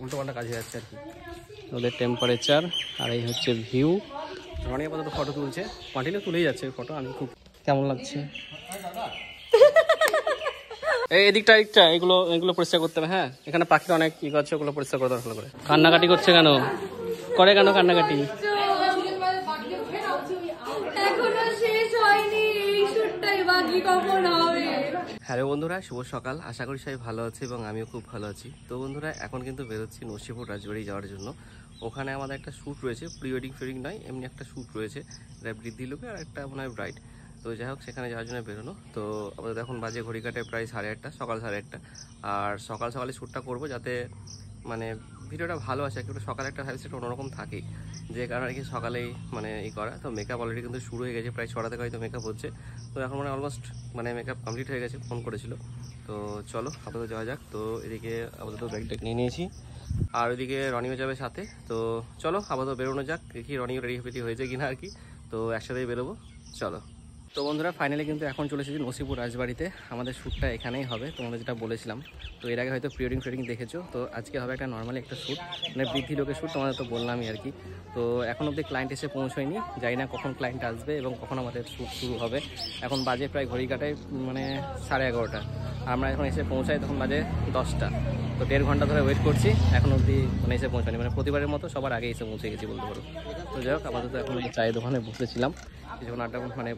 উল্টো পাল্টা কাজ হয়ে যাচ্ছে আর কি। ওদের টেম্পারেচার আর এই হচ্ছে ভিউ। রনি আপাতত ফটো তুলছে, কন্টিনিউ তুলেই যাচ্ছে ফটো। আমি খুব কেমন লাগছে এদিকটা এগুলো পরিষ্কার করতে হবে। হ্যাঁ, এখানে পাখির অনেক ই করছে, ওগুলো পরিষ্কার করে ভালো করে। কান্নাকাটি করছে কেন? করে কেন কান্নাকাটি? হ্যালো বন্ধুরা, শুভ সকাল। আশা করি সবাই ভালো আছে এবং আমিও খুব ভালো আছি। তো বন্ধুরা, এখন কিন্তু বেরোচ্ছি নসিপুর রাজবাড়ি যাওয়ার জন্য। ওখানে আমাদের একটা শ্যুট রয়েছে, প্রি ওয়েডিং ফেডিং নয়, এমনি একটা শ্যুট রয়েছে। এটা বৃদ্ধি লোকে আর একটা মনে হয় ব্রাইড। তো যাই হোক, সেখানে যাওয়ার জন্য বেরোনো। তো আমাদের এখন বাজে ঘড়ি কাটে প্রায় 8:30, সকাল 8:30। আর সকালে শ্যুটটা করবো যাতে মানে ভিডিওটা ভালো আসে। একটু সকালে একটা ভাবছি একটা অন্যরকম থাকেই, যে কারণে আর কি সকালেই মানে এই করা। তো মেকআপ অলরেডি কিন্তু শুরু হয়ে গেছে, প্রায় 6টা থেকে হয়তো মেকআপ হচ্ছে। তো এখন মানে অলমোস্ট মানে মেকআপ কমপ্লিট হয়ে গেছে, ফোন করেছিল। তো চলো আপাতত যাওয়া যাক। তো এদিকে আপাতত ব্যাগটা নিয়ে নিয়েছি, আর ওইদিকে রনিও যাবে সাথে। তো চলো আপাতত বেরোনো যাক, দেখি রনিও রেডি হয়েছে কিনা আর কি। তো একসাথেই বেরোবো, চলো। তো বন্ধুরা, ফাইনালি কিন্তু এখন চলে এসেছি নসিপুর রাজবাড়িতে। আমাদের শ্যুটটা এখানেই হবে, তোমাদের যেটা বলেছিলাম। তো এর আগে হয়তো প্রি ওয়েডিং ফেডিং দেখেছো। তো আজকে হবে একটা নর্মালি একটা শ্যুট, মানে বৃদ্ধি লোকের শ্যুট, তোমাদের তো বললামই আর কি। তো এখন অবধি ক্লায়েন্ট এসে পৌঁছয়নি, জানি না কখন ক্লায়েন্ট আসবে এবং কখন আমাদের শ্যুট শুরু হবে। এখন বাজে প্রায় ঘড়ি কাটায় মানে 11:30। আমরা এখন এসে পৌঁছাই তখন বাজে 10টা। তো 1.5 ঘন্টা ধরে ওয়েট করছি, এখন অবধি মানে এসে পৌঁছায়নি। মানে প্রতিবারের মতো সবার আগে এসে পৌঁছে গেছি বলতে পারো। তো যাই হোক, আপাতত এখন চায়ের দোকানে বসেছিলাম, কিছুক্ষণ আড্ডা মানে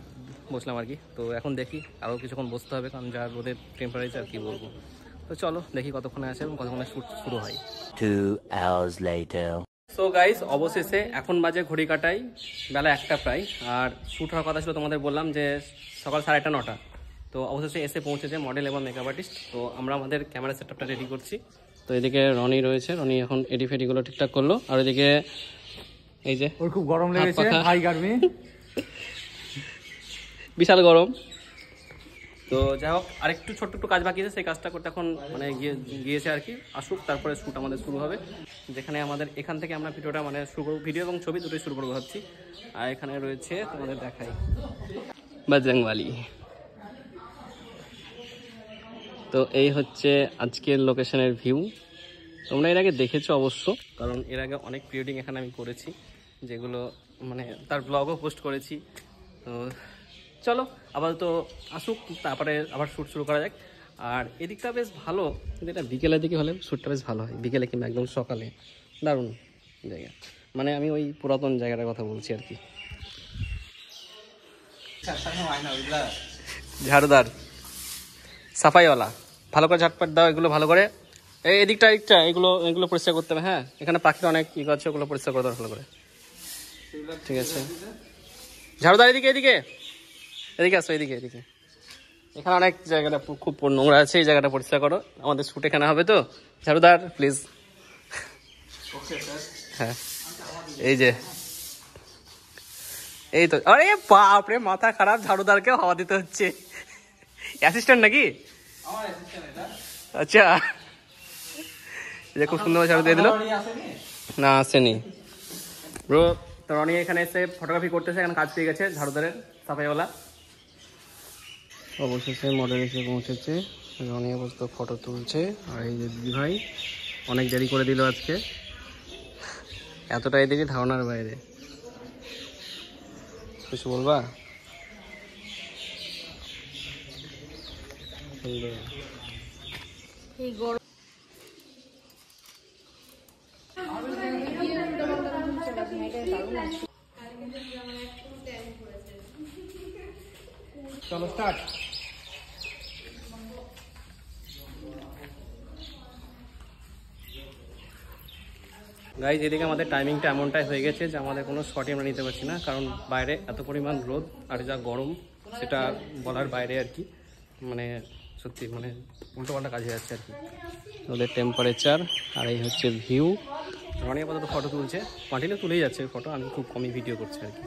বসলাম আর কি। তো এখন দেখি আরও কিছুক্ষণ বসতে হবে, কারণ যা রোদের টেম্পারেচার কি বলবো। তো চলো দেখি কতক্ষণে আসে এবং কতক্ষণে শ্যুট শুরু হয়। 2 hours later. সো গাইস, অবশেষে এখন বাজে ঘড়ি কাটাই বেলা 1টা প্রায়। আর শ্যুট হওয়ার কথা ছিল, তোমাদের বললাম যে সকাল 8:30 9টা। তো অবশেষে এসে পৌঁছেছে মডেল এবং মেকআপ আর্টিস্ট। তো আমরা আমাদের ক্যামেরা সেটআপটা রেডি করছি। তো এদিকে রনি রয়েছে, রনি এখন এডিফেডিগুলো ঠিকঠাক করলো। আর ওইদিকে এই যে ওর খুব গরম লেগেছে, হাই গার্মি, বিশাল গরম। তো যাই হোক, আরেকটু ছোট্ট একটু কাজ বাকি আছে, সেই কাজটা করতে এখন মানে গিয়েছে আর কি। আসুক, তারপরে শ্যুট আমাদের শুরু হবে। যেখানে আমাদের এখান থেকে আমরা ভিডিওটা মানে শুরু করবো, ভিডিও এবং ছবি দুটোই শুরু করবো ভাবছি। আর এখানে রয়েছে, তোমাদের দেখাই, বজরংবালি। তো এই হচ্ছে আজকের লোকেশনের ভিউ। তোমরা এর আগে দেখেছো অবশ্য, কারণ এর আগে অনেক প্রি ওয়েডিং এখানে আমি করেছি, যেগুলো মানে তার ব্লগও পোস্ট করেছি। তো চলো আপাতত আসুক, তারপরে আবার শ্যুট শুরু করা যাক। আর এদিকটা বেশ ভালো, কিন্তু এটা বিকেলের দিকে হলে শ্যুটটা বেশ ভালো হয়, বিকেলে কিংবা একদম সকালে। দারুণ জায়গা, মানে আমি ওই পুরাতন জায়গাটার কথা বলছি আর কি। ঝাড়ুদার, সাফাইওয়ালা, ভালো করে ঝাটপাট দাও এগুলো ভালো করে। এদিকটা এগুলো পরিষ্কার করতে হবে। হ্যাঁ, এখানে পাখির অনেক ই করছে, ওগুলো পরিষ্কার করে দাও ভালো করে। ঠিক আছে, ঝাড়ুদার এদিকে আসো, এদিকে। এখানে অনেক জায়গাটা খুব নোংরা আছে, এই জায়গাটা পরিষ্কার করো। আমাদের শ্যুট এখানে হবে, তো ঝাড়ুদার প্লিজ। হ্যাঁ, এই তো। আরে বাপরে, মাথা খারাপ, ঝাড়ুদারকেও হাওয়া দিতে হচ্ছে। অ্যাসিস্ট্যান্ট নাকি? আচ্ছা, খুব সুন্দর ঝাড়ু দিয়ে দিল। না, আসেনি ব্রো। তো রনি এখানে এসে ফটোগ্রাফি করতেছে, এখানে কাজ পেয়ে গেছে ঝাড়ুদারের, সাফাইওয়ালা। অবশেষে মডেল এসে পৌঁছেছে, রনি অবস্থা ফটো তুলছে। আর এই যে দিদি ভাই অনেক দেরি করে দিল আজকে, এতটাই দেরি ধারণার বাইরে। কিছু বলবা? চলো স্টার্ট। গাইজ, এদিকে আমাদের টাইমিংটা এমনটাই হয়ে গেছে যে আমাদের কোনো শটই আমরা নিতে পারছি না, কারণ বাইরে এত পরিমাণ রোদ আর যা গরম, সেটা বলার বাইরে আর কি। মানে সত্যি মানে উল্টো পাল্টা কাজ হয়ে যাচ্ছে আর কি। ওদের টেম্পারেচার আর এই হচ্ছে ভিউ। রনি আপাতত ফটো তুলছে, কন্টিনিউ তুলেই যাচ্ছে ফটো। আমি খুব কমই ভিডিও করছি আর কি।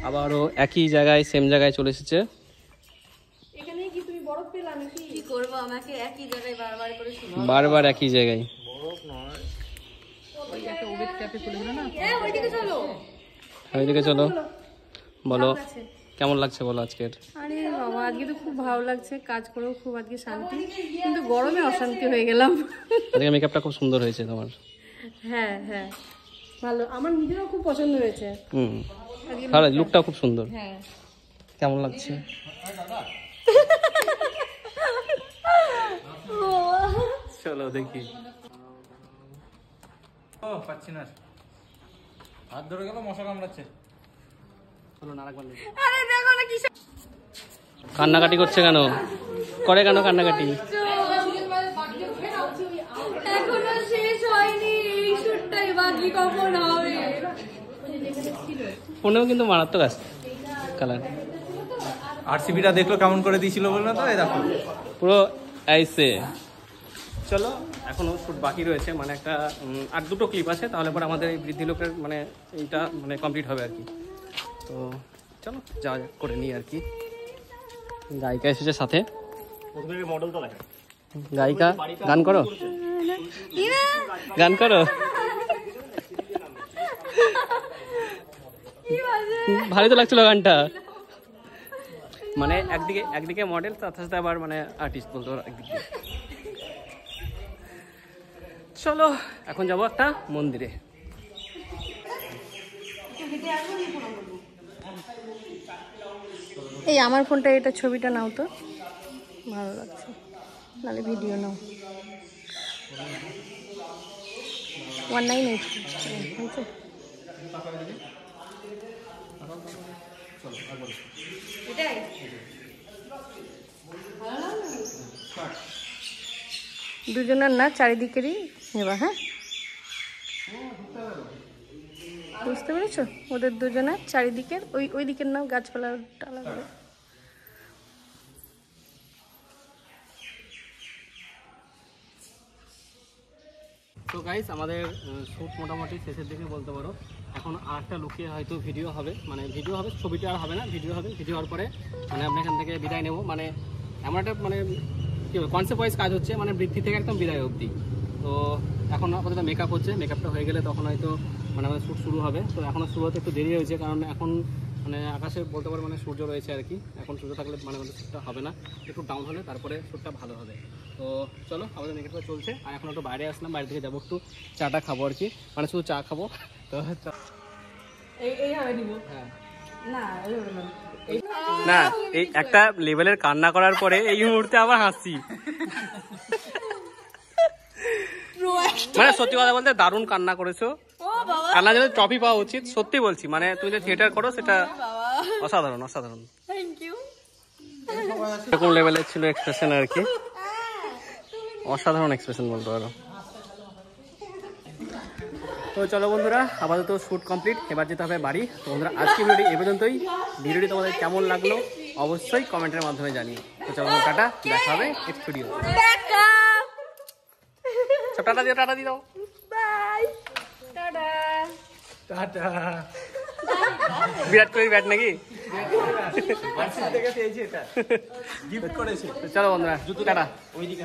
আবারও একই জায়গায়, সেম জায়গায় চলে এসেছে। বারবার একই জায়গায়। ওইদিকে চলো, বলো কেমন লাগছে বলো আজকের? আরে বাবা, আজকে তো খুব ভালো লাগছে, কাজ করেও খুব আজকে শান্তি, কিন্তু গরমে অশান্তি হয়ে গেলাম। আজকে মেকআপটা খুব সুন্দর হয়েছে তোমার। হ্যাঁ হ্যাঁ, ভালো, আমার নিজেরও খুব পছন্দ হয়েছে। আজকে ভালো, লুকটা খুব সুন্দর। হ্যাঁ, কেমন লাগছে? চলো দেখি। ও পাচ্ছি না, হাত ধরে গেল, মশা কামড়াচ্ছে। চলো না রাখবেন। আরে দেখো না কি কান্নাকাটি করছে কেন? করে কেন কান্নাকাটি? এখনো শেষ হয়নি, এই শুটটাই বাকি, কখন হবে? ফোনেও কিন্তু মারাত্মক আছে কালার। আরসিবিটা দেখলো কেমন করে দিয়েছিল বল না, তো এই দেখো পুরো আইসে। চলো, এখনো শুট বাকি রয়েছে, মানে একটা আর দুটো ক্লিপ আছে, তাহলে পরে আমাদের এই বৃদ্ধি লোকের মানে এইটা মানে কমপ্লিট হবে আর কি। তো চলো যা করে নিই আর কি। গায়িকা এসেছে সাথে, গায়িকা গান করো, গান করো। ভালোই তো লাগছিল গানটা, মানে একদিকে মডেল, তার সাথে আবার মানে আর্টিস্ট বলতে পারো একদিক দিয়ে। চলো এখন যাবো একটা মন্দিরে। এই আমার ফোনটা, এটা ছবিটা নাও তো, ভালো লাগছে, নাহলে ভিডিও নাও। 1980 হয়েছে। দুজনের না, চারিদিকেরই নেবা। হ্যাঁ, বুঝতে পেরেছো? ওদের দুজনের চারিদিকের, ওই দিকের নাও, গাছপালা টালা করে। তো গাইস, আমাদের শ্যুট মোটামুটি শেষের দিকে বলতে পারো। এখন আরেকটা লুকিয়ে হয়তো ভিডিও হবে, মানে ভিডিও হবে, ছবিটা আর হবে না, ভিডিও হবে। ভিডিও হওয়ার পরে মানে আমরা এখান থেকে বিদায় নেব, মানে এমন একটা মানে কী হবে, কনসেপ্ট ওয়াইজ কাজ হচ্ছে, মানে বৃদ্ধি থেকে একদম বিদায় অবধি। তো এখন আপাতত মেকআপ হচ্ছে, মেকআপটা হয়ে গেলে তখন হয়তো মানে আমাদের শ্যুট শুরু হবে। তো এখনও শুরু হতে একটু দেরি হয়েছে, কারণ এখন মানে আকাশে বলতে পারো মানে সূর্য রয়েছে আর কি। এখন সূর্য থাকলে মানে আমাদের শ্যুটটা হবে না, একটু ডাউন হলে তারপরে শ্যুটটা ভালো হবে। তো চলো, আমাদের মেকআপটা চলছে, আর এখন একটু বাইরে আসলাম, বাইরে থেকে যাবো একটু চাটা খাবো আর কি, মানে শুধু চা খাবো। তো এইভাবে নিব হ্যাঁ না, না, এই একটা লেভেলের কান্না করার পরে এই মুহূর্তে আবার হাসি, মানে সত্যি কথা বলতে দারুণ কান্না করেছো। কান্না যেন ট্রফি পাওয়া উচিত, সত্যি বলছি, মানে তুমি যে থিয়েটার করো সেটা অসাধারণ অসাধারণ। Thank you. এরকম লেভেলের ছিল এক্সপ্রেশন আর কি, অসাধারণ এক্সপ্রেশন বলতে পারো। তো চলো বন্ধুরা, আপাতত শ্যুট কমপ্লিট, এবার যেতে হবে বাড়ি। তো বন্ধুরা, আজকে ভিডিওটি এ পর্যন্তই। ভিডিওটি তোমাদের কেমন লাগলো অবশ্যই কমেন্টের মাধ্যমে জানিও। তো চলো টাটা, দেখা হবে নেক্সট ভিডিও। টাটা দিও, টাটা দিয়ে দাও, বাই, টাটা টাটা। বিরাট কোহলির ব্যাট নাকি? আরসিবি থেকে পেয়েছি, এটা গিফট করেছে। চলো বন্ধুরা, টাটা। ওইদিকে